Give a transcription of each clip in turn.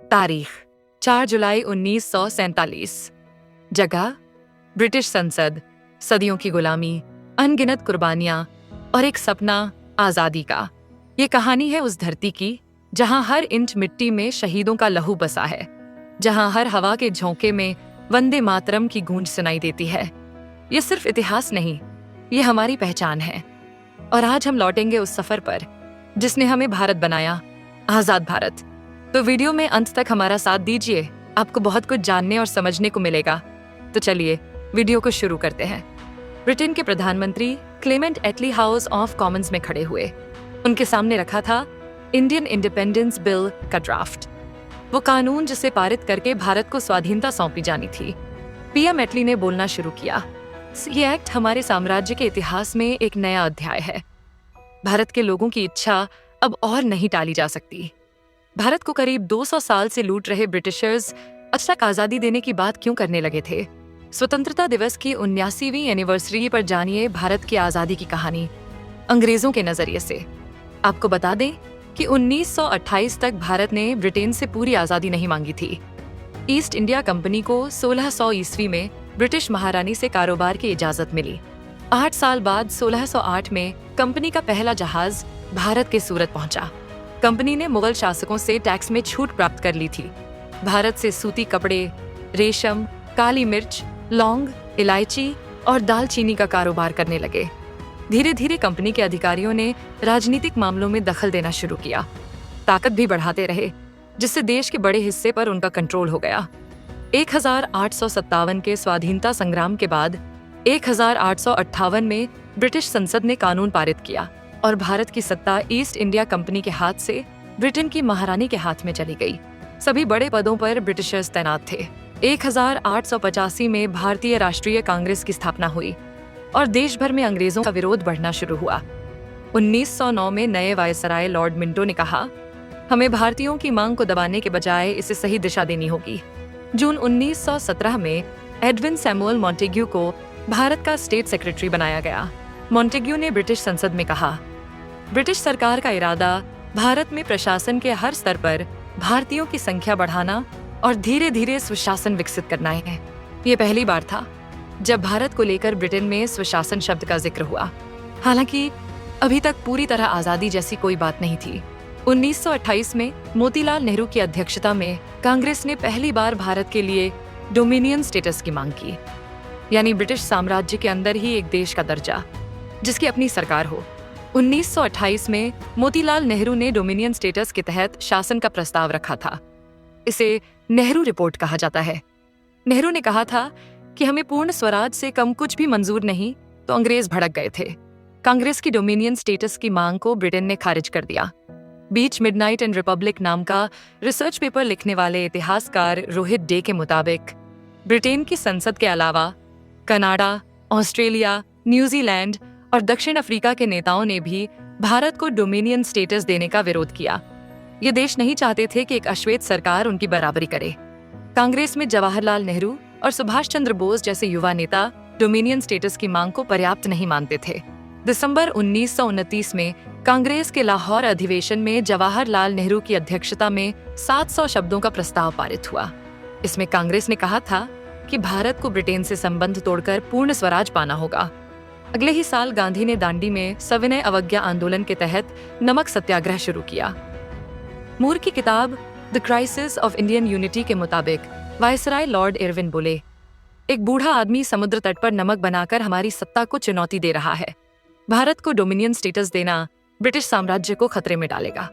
तारीख 4 जुलाई 1947। जगह ब्रिटिश संसद। सदियों की गुलामी, अनगिनत कुर्बानियां और एक सपना आजादी का। ये कहानी है उस धरती की जहां हर इंच मिट्टी में शहीदों का लहू बसा है, जहां हर हवा के झोंके में वंदे मातरम की गूंज सुनाई देती है। ये सिर्फ इतिहास नहीं, ये हमारी पहचान है। और आज हम लौटेंगे उस सफर पर जिसने हमें भारत बनाया, आजाद भारत। तो वीडियो में अंत तक हमारा साथ दीजिए, आपको बहुत कुछ जानने और समझने को मिलेगा। तो चलिए वीडियो को शुरू करते हैं। ब्रिटेन के प्रधानमंत्री Clement Attlee House of Commons में खड़े हुए। उनके सामने रखा था इंडियन इंडिपेंडेंस बिल का ड्राफ्ट, वो कानून जिसे पारित करके भारत को स्वाधीनता सौंपी जानी थी। पीएम एटली ने बोलना शुरू किया, ये एक्ट हमारे साम्राज्य के इतिहास में एक नया अध्याय है। भारत के लोगों की इच्छा अब और नहीं टाली जा सकती। भारत को करीब 200 साल से लूट रहे ब्रिटिशर्स अचानक आजादी देने की बात क्यों करने लगे थे? स्वतंत्रता दिवस की 79वीं एनिवर्सरी पर जानिए भारत की आजादी की कहानी अंग्रेजों के नजरिए से। आपको बता दें कि 1928 तक भारत ने ब्रिटेन से पूरी आजादी नहीं मांगी थी। ईस्ट इंडिया कंपनी को 1600 ईस्वी में ब्रिटिश महारानी से कारोबार की इजाजत मिली। 8 साल बाद 1608 में कंपनी का पहला जहाज भारत के सूरत पहुंचा। कंपनी ने मुगल शासकों से टैक्स में छूट प्राप्त कर ली थी। भारत से सूती कपड़े, रेशम, काली मिर्च, लौंग, इलायची और दालचीनी का कारोबार करने लगे। धीरे धीरे कंपनी के अधिकारियों ने राजनीतिक मामलों में दखल देना शुरू किया। ताकत भी बढ़ाते रहे, जिससे देश के बड़े हिस्से पर उनका कंट्रोल हो गया। 1857 के स्वाधीनता संग्राम के बाद 1858 में ब्रिटिश संसद ने कानून पारित किया और भारत की सत्ता ईस्ट इंडिया कंपनी के हाथ से ब्रिटेन की महारानी के हाथ में चली गई। सभी बड़े पदों पर ब्रिटिशर्स तैनात थे। 1885 में भारतीय राष्ट्रीय कांग्रेस की स्थापना हुई और देश भर में अंग्रेजों का विरोध बढ़ना शुरू हुआ। 1909 में नए वायसराय लॉर्ड मिंटो ने कहा, हमें भारतीयों की मांग को दबाने के बजाय इसे सही दिशा देनी होगी। जून 1917 में एडविन सैमुअल मॉन्टेग्यू को भारत का स्टेट सेक्रेटरी बनाया गया। मॉन्टेग्यू ने ब्रिटिश संसद में कहा, ब्रिटिश सरकार का इरादा भारत में प्रशासन के हर स्तर पर भारतीयों की संख्या बढ़ाना और धीरे धीरे स्वशासन विकसित करना है। ये पहली बार था जब भारत को लेकर ब्रिटेन में स्वशासन शब्द का जिक्र हुआ। हालांकि अभी तक पूरी तरह आजादी जैसी कोई बात नहीं थी। 1928 में मोतीलाल नेहरू की अध्यक्षता में कांग्रेस ने पहली बार भारत के लिए डोमिनियन स्टेटस की मांग की, यानी ब्रिटिश साम्राज्य के अंदर ही एक देश का दर्जा जिसकी अपनी सरकार हो। 1928 में मोतीलाल नेहरू ने डोमिनियन स्टेटस के तहत शासन का प्रस्ताव रखा था। इसे नेहरू रिपोर्ट कहा जाता है। नेहरू ने कहा था कि हमें पूर्ण स्वराज से कम कुछ भी मंजूर नहीं, तो अंग्रेज भड़क गए थे। कांग्रेस की डोमिनियन स्टेटस की मांग को ब्रिटेन ने खारिज कर दिया। बीच मिडनाइट एंड रिपब्लिक नाम का रिसर्च पेपर लिखने वाले इतिहासकार रोहित डे के मुताबिक ब्रिटेन की संसद के अलावा कनाडा, ऑस्ट्रेलिया, न्यूजीलैंड और दक्षिण अफ्रीका के नेताओं ने भी भारत को डोमिनियन स्टेटस देने का विरोध किया। ये देश नहीं चाहते थे कि एक अश्वेत सरकार उनकी बराबरी करे। कांग्रेस में जवाहरलाल नेहरू और सुभाष चंद्र बोस जैसे युवा नेता डोमिनियन स्टेटस की मांग को पर्याप्त नहीं मानते थे। दिसंबर 1929 में कांग्रेस के लाहौर अधिवेशन में जवाहरलाल नेहरू की अध्यक्षता में 700 शब्दों का प्रस्ताव पारित हुआ। इसमें कांग्रेस ने कहा था कि भारत को ब्रिटेन से संबंध तोड़कर पूर्ण स्वराज पाना होगा। अगले ही साल गांधी ने दांडी में सविनय अवज्ञा आंदोलन के तहत नमक सत्याग्रह शुरू किया। मूर की किताब the crisis of Indian unity के मुताबिक वायसराय लॉर्ड इरविन बोले, एक बूढ़ा आदमी समुद्र तट पर नमक बनाकर हमारी सत्ता को चुनौती दे रहा है। भारत को डोमिनियन स्टेटस देना ब्रिटिश साम्राज्य को खतरे में डालेगा।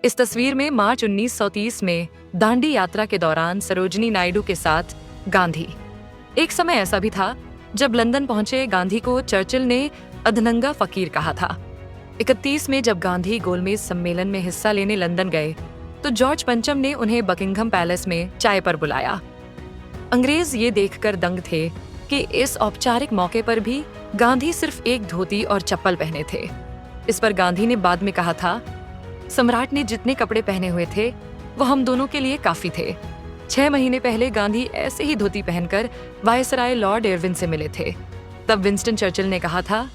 इस तस्वीर में मार्च 1930 में दांडी यात्रा के दौरान सरोजिनी नायडू के साथ गांधी। एक समय ऐसा भी था जब लंदन पहुंचे गांधी को चर्चिल ने अधनंगा फकीर कहा था। 31 में जब गांधी गोलमेज सम्मेलन में हिस्सा लेने लंदन गए तो जॉर्ज पंचम ने उन्हें बकिंघम पैलेस में चाय पर बुलाया। अंग्रेज ये देखकर दंग थे कि इस औपचारिक मौके पर भी गांधी सिर्फ एक धोती और चप्पल पहने थे। इस पर गांधी ने बाद में कहा था, सम्राट ने जितने कपड़े पहने हुए थे वो हम दोनों के लिए काफी थे। 6 महीने पहले गांधी ऐसे ही धोती पहनकर वायसराय लॉर्ड इरविन से मिले थे। तब विंस्टन चर्चिल ने कहा था,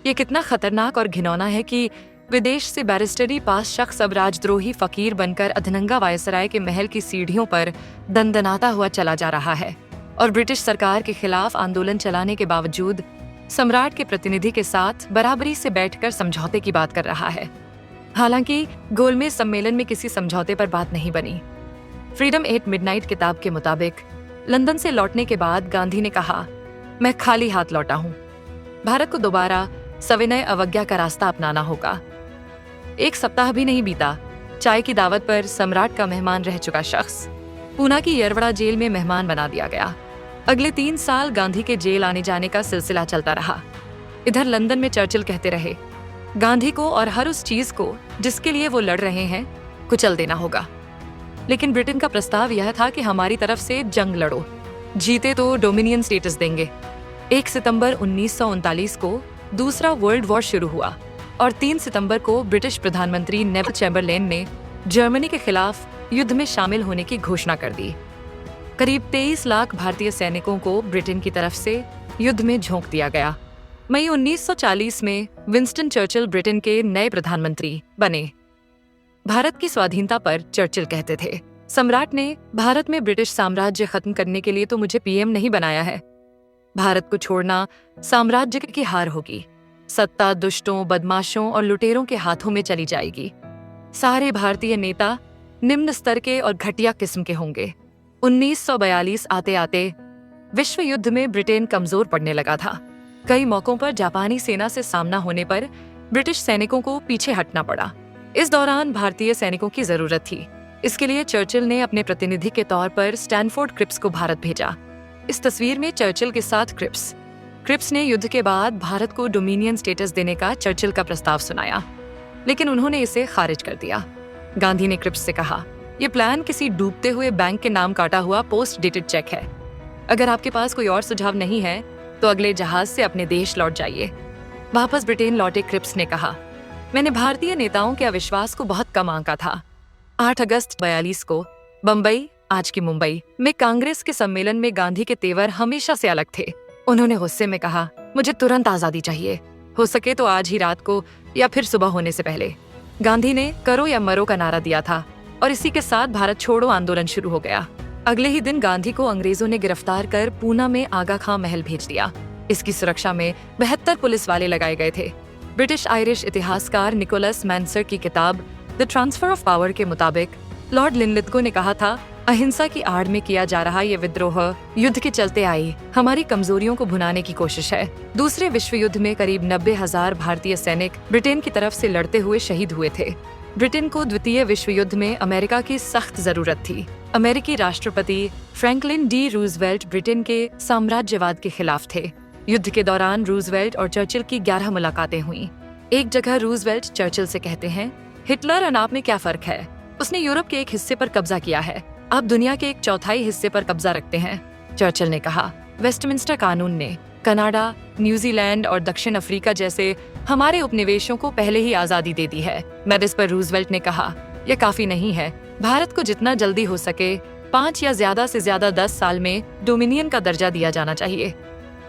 ये कितना खतरनाक और घिनौना है कि विदेश से बैरिस्टरी पास शख्स अब राजद्रोही फकीर बनकर अधनंगा वायसराय के महल की सीढ़ियों पर दंदनाता हुआ चला जा रहा है और ब्रिटिश सरकार के खिलाफ आंदोलन चलाने के बावजूद सम्राट के प्रतिनिधि के साथ बराबरी से बैठकर समझौते की बात कर रहा है। हालांकि गोलमेज सम्मेलन में किसी समझौते पर बात नहीं बनी। फ्रीडम एट मिडनाइट किताब के मुताबिक लंदन से लौटने के बाद गांधी ने कहा, मैं खाली हाथ लौटा हूं। भारत को दोबारा सविनय अवज्ञा का रास्ता अपनाना होगा। एक सप्ताह भी नहीं बीता, चाय की दावत पर सम्राट का मेहमान रह चुका शख्स पूना की यरवड़ा जेल में मेहमान बना दिया गया। अगले 3 साल गांधी के जेल आने जाने का सिलसिला चलता रहा। इधर लंदन में चर्चिल कहते रहे, गांधी को और हर उस चीज को जिसके लिए वो लड़ रहे हैं कुचल देना होगा। लेकिन ब्रिटेन का प्रस्ताव यह था कि हमारी तरफ से जंग लड़ो, जीते तो डोमिनियन स्टेटस देंगे। 1 सितंबर 1939 को दूसरा वर्ल्ड वॉर शुरू हुआ और 3 सितंबर को ब्रिटिश प्रधानमंत्री नेविल चैम्बरलेन ने जर्मनी के खिलाफ युद्ध में शामिल होने की घोषणा कर दी। करीब 23 लाख भारतीय सैनिकों को ब्रिटेन की तरफ से युद्ध में झोंक दिया गया। मई 1940 में विंस्टन चर्चिल ब्रिटेन के नए प्रधानमंत्री बने। भारत की स्वाधीनता पर चर्चिल कहते थे, सम्राट ने भारत में ब्रिटिश साम्राज्य खत्म करने के लिए तो मुझे पीएम नहीं बनाया है। भारत को छोड़ना साम्राज्य की हार होगी। सत्ता दुष्टों, बदमाशों और लुटेरों के हाथों में चली जाएगी। सारे भारतीय नेता निम्न स्तर के और घटिया किस्म के होंगे। 1942 आते आते विश्व युद्ध में ब्रिटेन कमजोर पड़ने लगा था। कई मौकों पर जापानी सेना से सामना होने पर ब्रिटिश सैनिकों को पीछे हटना पड़ा। इस दौरान भारतीय सैनिकों की जरूरत थी। इसके लिए चर्चिल ने अपने प्रतिनिधि के तौर पर स्टैनफोर्ड क्रिप्स को भारत भेजा। इस तस्वीर में चर्चिल के साथ क्रिप्स ने युद्ध के बाद भारत को डोमिनियन स्टेटस देने का चर्चिल का प्रस्ताव सुनाया, लेकिन उन्होंने इसे खारिज कर दिया। गांधी ने क्रिप्स से कहा, यह प्लान किसी डूबते हुए बैंक के नाम काटा हुआ पोस्ट डेटेड चेक है। अगर आपके पास कोई और सुझाव नहीं है तो अगले जहाज से अपने देश लौट जाइए। वापस ब्रिटेन लौटे क्रिप्स ने कहा, मैंने भारतीय नेताओं के अविश्वास को बहुत कम आंका था। 8 अगस्त 42 को बम्बई, आज की मुंबई में कांग्रेस के सम्मेलन में गांधी के तेवर हमेशा से अलग थे। उन्होंने गुस्से में कहा, मुझे तुरंत आजादी चाहिए, हो सके तो आज ही रात को या फिर सुबह होने से पहले। गांधी ने करो या मरो का नारा दिया था और इसी के साथ भारत छोड़ो आंदोलन शुरू हो गया। अगले ही दिन गांधी को अंग्रेजों ने गिरफ्तार कर पूना में आगा खां महल भेज दिया। इसकी सुरक्षा में 72 पुलिस वाले लगाए गए थे। ब्रिटिश आयरिश इतिहासकार निकोलस मैंसर की किताब द ट्रांसफर ऑफ पावर के मुताबिक लॉर्ड लिनलिथगो ने कहा था, अहिंसा की आड़ में किया जा रहा ये विद्रोह युद्ध के चलते आई हमारी कमजोरियों को भुनाने की कोशिश है। दूसरे विश्व युद्ध में करीब 90,000 भारतीय सैनिक ब्रिटेन की तरफ से लड़ते हुए शहीद हुए थे। ब्रिटेन को द्वितीय विश्व युद्ध में अमेरिका की सख्त जरूरत थी। अमेरिकी राष्ट्रपति फ्रैंकलिन डी रूजवेल्ट ब्रिटेन के साम्राज्यवाद के खिलाफ थे। युद्ध के दौरान रूजवेल्ट और चर्चिल की 11 मुलाकातें हुईं। एक जगह रूजवेल्ट चर्चिल से कहते हैं, हिटलर और आप में क्या फर्क है? उसने यूरोप के एक हिस्से पर कब्जा किया है, आप दुनिया के 1/4 हिस्से पर कब्जा रखते हैं। चर्चिल ने कहा, वेस्टमिंस्टर कानून ने कनाडा, न्यूजीलैंड और दक्षिण अफ्रीका जैसे हमारे उपनिवेशों को पहले ही आजादी दे दी है। इस पर रूजवेल्ट ने कहा, यह काफी नहीं है। भारत को जितना जल्दी हो सके 5 या ज्यादा से ज्यादा 10 साल में डोमिनियन का दर्जा दिया जाना चाहिए।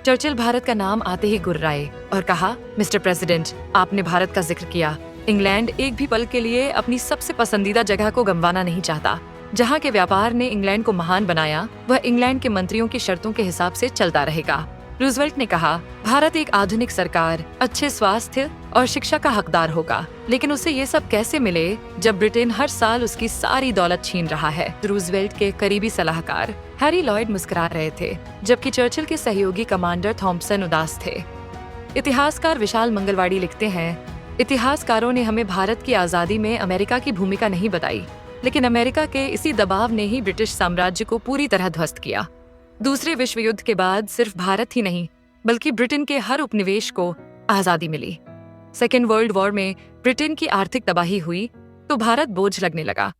चर्चिल भारत का नाम आते ही गुर्राए और कहा, मिस्टर प्रेसिडेंट, आपने भारत का जिक्र किया। इंग्लैंड एक भी पल के लिए अपनी सबसे पसंदीदा जगह को गंवाना नहीं चाहता। जहाँ के व्यापार ने इंग्लैंड को महान बनाया, वह इंग्लैंड के मंत्रियों की शर्तों के हिसाब से चलता रहेगा। रूजवेल्ट ने कहा, भारत एक आधुनिक सरकार, अच्छे स्वास्थ्य और शिक्षा का हकदार होगा, लेकिन उसे ये सब कैसे मिले जब ब्रिटेन हर साल उसकी सारी दौलत छीन रहा है। रूजवेल्ट के करीबी सलाहकार हैरी लॉयड मुस्कुरा रहे थे, जबकि चर्चिल के सहयोगी कमांडर थॉम्पसन उदास थे। इतिहासकार विशाल मंगलवाड़ी लिखते हैं, इतिहासकारों ने हमें भारत की आजादी में अमेरिका की भूमिका नहीं बताई, लेकिन अमेरिका के इसी दबाव ने ही ब्रिटिश साम्राज्य को पूरी तरह ध्वस्त किया। दूसरे विश्व युद्ध के बाद सिर्फ भारत ही नहीं, बल्कि ब्रिटेन के हर उपनिवेश को आजादी मिली। सेकेंड वर्ल्ड वॉर में ब्रिटेन की आर्थिक तबाही हुई तो भारत बोझ लगने लगा।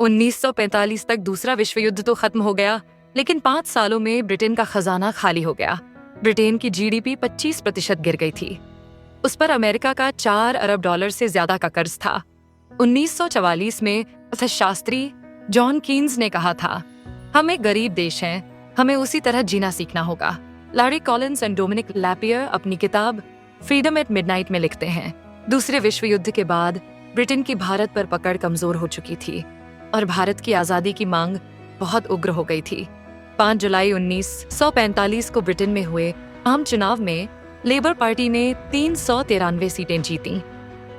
1945 तक दूसरा विश्व युद्ध तो खत्म हो गया, लेकिन 5 सालों में ब्रिटेन का खजाना खाली हो गया। ब्रिटेन की जीडीपी 25% गिर गई थी। उस पर अमेरिका का $4 अरब से ज्यादा का कर्ज था। 1944 में अर्थशास्त्री जॉन कीन्स ने कहा था, हम एक गरीब देश हैं, हमें उसी तरह जीना सीखना होगा। लैरी कॉलिंस और डोमिनिक लैपियर अपनी किताब फ्रीडम एट मिडनाइट में लिखते हैं, दूसरे विश्व युद्ध के बाद ब्रिटेन की भारत पर पकड़ कमजोर हो चुकी थी और भारत की आजादी की मांग बहुत उग्र हो गई थी। 5 जुलाई 1945 को ब्रिटेन में हुए आम चुनाव में लेबर पार्टी ने 393 सीटें जीतीं,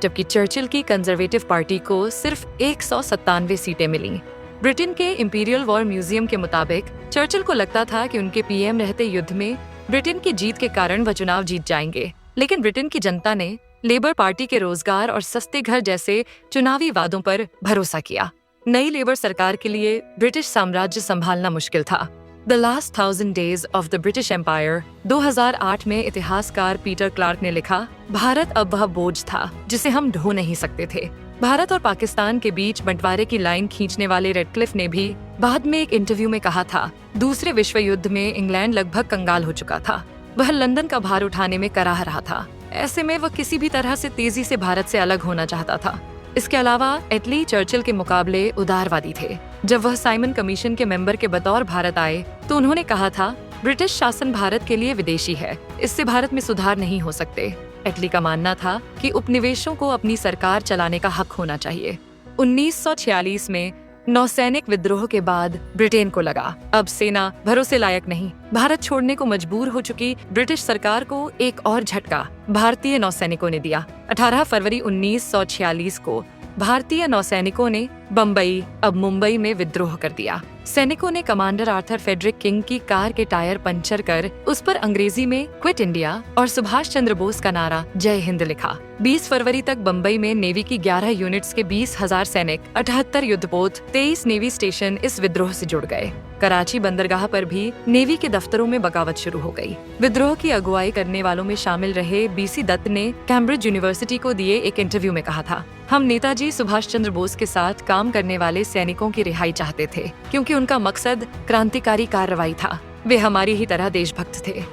जबकि चर्चिल की कंजर्वेटिव पार्टी को सिर्फ 197 सीटें मिलीं। ब्रिटेन के इंपीरियल वॉर म्यूजियम के मुताबिक चर्चिल को लगता था कि उनके पीएम रहते युद्ध में ब्रिटेन की जीत के कारण वह चुनाव जीत जाएंगे, लेकिन ब्रिटेन की जनता ने लेबर पार्टी के रोजगार और सस्ते घर जैसे चुनावी वादों पर भरोसा किया। नई लेबर सरकार के लिए ब्रिटिश साम्राज्य संभालना मुश्किल था। The last 1000 days of the British Empire 2008 में इतिहासकार पीटर क्लार्क ने लिखा, भारत अब वह बोझ था जिसे हम ढो नहीं सकते थे। भारत और पाकिस्तान के बीच बंटवारे की लाइन खींचने वाले रेडक्लिफ ने भी बाद में एक इंटरव्यू में कहा था, दूसरे विश्व युद्ध में इंग्लैंड लगभग कंगाल हो चुका था। वह लंदन का भार उठाने में कराह रहा था। ऐसे में वह किसी भी तरह से तेजी से भारत से अलग होना चाहता था। इसके अलावा एटली चर्चिल के मुकाबले उदारवादी थे। जब वह साइमन कमीशन के मेंबर के बतौर भारत आए तो उन्होंने कहा था, ब्रिटिश शासन भारत के लिए विदेशी है, इससे भारत में सुधार नहीं हो सकते। एटली का मानना था कि उपनिवेशों को अपनी सरकार चलाने का हक होना चाहिए। 1946 में नौसैनिक विद्रोह के बाद ब्रिटेन को लगा, अब सेना भरोसे लायक नहीं। भारत छोड़ने को मजबूर हो चुकी ब्रिटिश सरकार को एक और झटका भारतीय नौसैनिकों ने दिया। 18 फरवरी 1946 को भारतीय नौसैनिकों ने बम्बई, अब मुंबई में विद्रोह कर दिया। सैनिकों ने कमांडर आर्थर फेडरिक किंग की कार के टायर पंचर कर उस पर अंग्रेजी में क्विट इंडिया और सुभाष चंद्र बोस का नारा जय हिंद लिखा। 20 फरवरी तक बम्बई में नेवी की 11 यूनिट्स के 20,000 सैनिक, 78 युद्धपोत, 23 नेवी स्टेशन इस विद्रोह से जुड़ गए। कराची बंदरगाह पर भी नेवी के दफ्तरों में बगावत शुरू हो गई। विद्रोह की अगुवाई करने वालों में शामिल रहे बीसी दत्त ने कैम्ब्रिज यूनिवर्सिटी को दिए एक इंटरव्यू में कहा था, हम नेताजी सुभाष चंद्र बोस के साथ काम करने वाले सैनिकों की रिहाई चाहते थे, क्योंकि उनका मकसद क्रांतिकारी कार्रवाई था। वे हमारी ही तरह देशभक्त थे।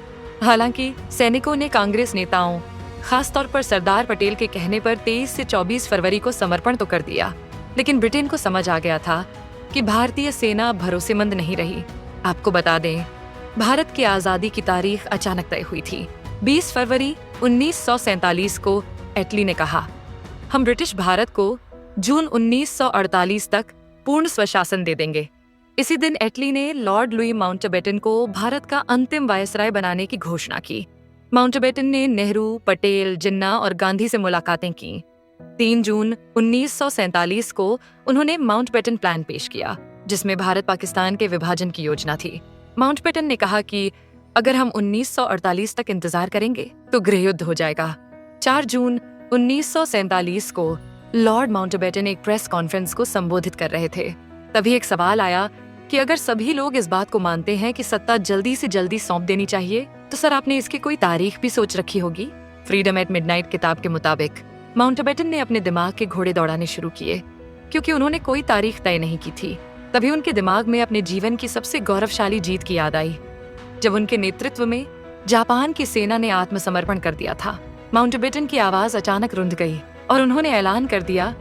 हालांकि सैनिकों ने कांग्रेस नेताओं, खासतौर पर सरदार पटेल के कहने पर 23 से 24 फरवरी को समर्पण तो कर दिया, लेकिन ब्रिटेन को समझ आ गया था कि भारतीय सेना भरोसेमंद नहीं रही। आपको बता दें, भारत की आजादी की तारीख अचानक तय हुई थी। 20 फरवरी 1947 को एटली ने कहा, हम ब्रिटिश भारत को जून 1948 तक पूर्ण स्वशासन दे देंगे। इसी दिन एटली ने लॉर्ड लुई माउंटबेटन को भारत का अंतिम वायसराय बनाने की घोषणा की। माउंटबेटन ने नेहरू, पटेल, जिन्ना और गांधी से मुलाकातें की। 3 जून 1947 को उन्होंने माउंटबेटन प्लान पेश किया, जिसमें भारत पाकिस्तान के विभाजन की योजना थी। माउंटबेटन ने कहा कि अगर हम 1948 तक इंतजार करेंगे तो गृह युद्ध हो जाएगा। 4 जून 1947 को लॉर्ड माउंटबेटन एक प्रेस कॉन्फ्रेंस को संबोधित कर रहे थे। तभी एक सवाल आया कि अगर सभी लोग इस बात को मानते हैं कि सत्ता जल्दी से जल्दी सौंप देनी चाहिए, तो सर आपने इसकी कोई तारीख भी सोच रखी होगी। फ्रीडम एट मिडनाइट किताब के मुताबिक माउंटबेटन ने अपने दिमाग के घोड़े दौड़ाने शुरू किए, क्योंकि उन्होंने कोई तारीख तय नहीं की थी। तभी उनके दिमाग में अपने जीवन की सबसे गौरवशाली जीत की याद आई, जब उनके नेतृत्व में जापान की सेना ने आत्मसमर्पण कर दिया था। माउंटबेटन की आवाज अचानक रुंध गई और उन्होंने ऐलान कर दिया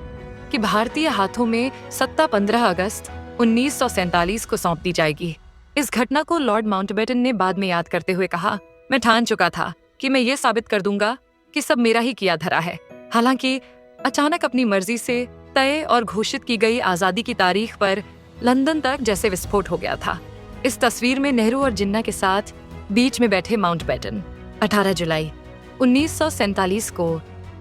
कि भारतीय हाथों में सत्ता 15 अगस्त 1947 को सौंप दी जाएगी। इस घटना को लॉर्ड माउंटबेटन ने बाद में याद करते हुए कहा, मैं ठान चुका था कि मैं ये साबित कर दूंगा कि सब मेरा ही किया धरा है। हालांकि अचानक अपनी मर्जी से तय और घोषित की गई आजादी की तारीख पर लंदन तक जैसे विस्फोट हो गया था। इस तस्वीर में नेहरू और जिन्ना के साथ बीच में बैठे माउंटबेटन। 18 जुलाई 1947 को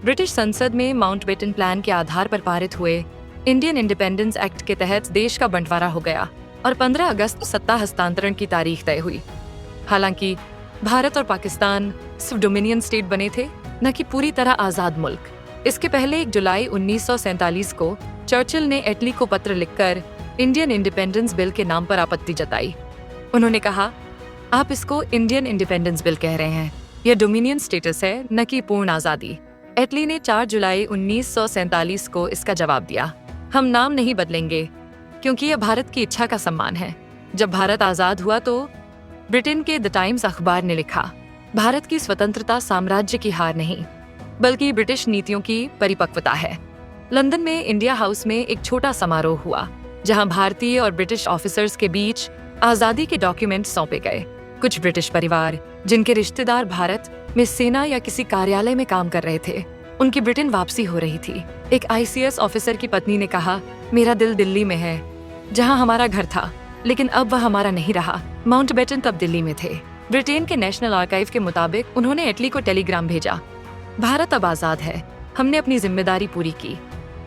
ब्रिटिश संसद में माउंटबेटन प्लान के आधार पर पारित हुए इंडियन इंडिपेंडेंस एक्ट के तहत देश का बंटवारा हो गया और 15 अगस्त सत्ता हस्तांतरण की तारीख तय हुई। हालांकि भारत और पाकिस्तान सिर्फ डोमिनियन स्टेट बने थे, न कि पूरी तरह आजाद मुल्क। इसके पहले 1 जुलाई 1947 को चर्चिल ने एटली को पत्र लिखकर इंडियन इंडिपेंडेंस बिल के नाम पर आपत्ति जताई। उन्होंने कहा, आप इसको इंडियन इंडिपेंडेंस बिल कह रहे हैं, यह डोमिनियन स्टेटस है, न कि पूर्ण आजादी। एटली ने 4 जुलाई 1947 को इसका जवाब दिया, हम नाम नहीं बदलेंगे क्योंकि यह भारत की इच्छा का सम्मान है। जब भारत आजाद हुआ तो ब्रिटेन के द टाइम्स अखबार ने लिखा, भारत की स्वतंत्रता साम्राज्य की हार नहीं, बल्कि ब्रिटिश नीतियों की परिपक्वता है। लंदन में इंडिया हाउस में एक छोटा समारोह हुआ, जहां भारतीय और ब्रिटिश ऑफिसर्स के बीच आजादी के डॉक्यूमेंट सौंपे गए। कुछ ब्रिटिश परिवार, जिनके रिश्तेदार भारत में सेना या किसी कार्यालय में काम कर रहे थे, उनकी ब्रिटेन वापसी हो रही थी। एक आईसीएस ऑफिसर की पत्नी ने कहा, मेरा दिल दिल्ली में है, जहां हमारा घर था, लेकिन अब वह हमारा नहीं रहा। माउंटबेटन तब दिल्ली में थे। ब्रिटेन के नेशनल आर्काइव के मुताबिक उन्होंने इटली को टेलीग्राम भेजा, भारत अब आजाद है, हमने अपनी जिम्मेदारी पूरी की।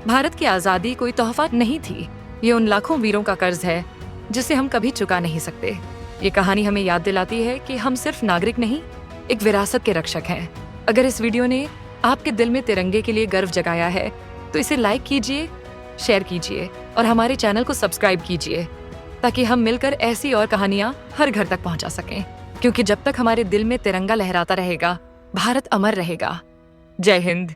भारत की आजादी कोई तोहफा नहीं थी, ये उन लाखों वीरों का कर्ज है जिसे हम कभी चुका नहीं सकते। ये कहानी हमें याद दिलाती है कि हम सिर्फ नागरिक नहीं, एक विरासत के रक्षक हैं। अगर इस वीडियो ने आपके दिल में तिरंगे के लिए गर्व जगाया है तो इसे लाइक कीजिए, शेयर कीजिए और हमारे चैनल को सब्सक्राइब कीजिए, ताकि हम मिलकर ऐसी और कहानियां हर घर तक पहुंचा सकें। क्योंकि जब तक हमारे दिल में तिरंगा लहराता रहेगा, भारत अमर रहेगा। जय हिंद।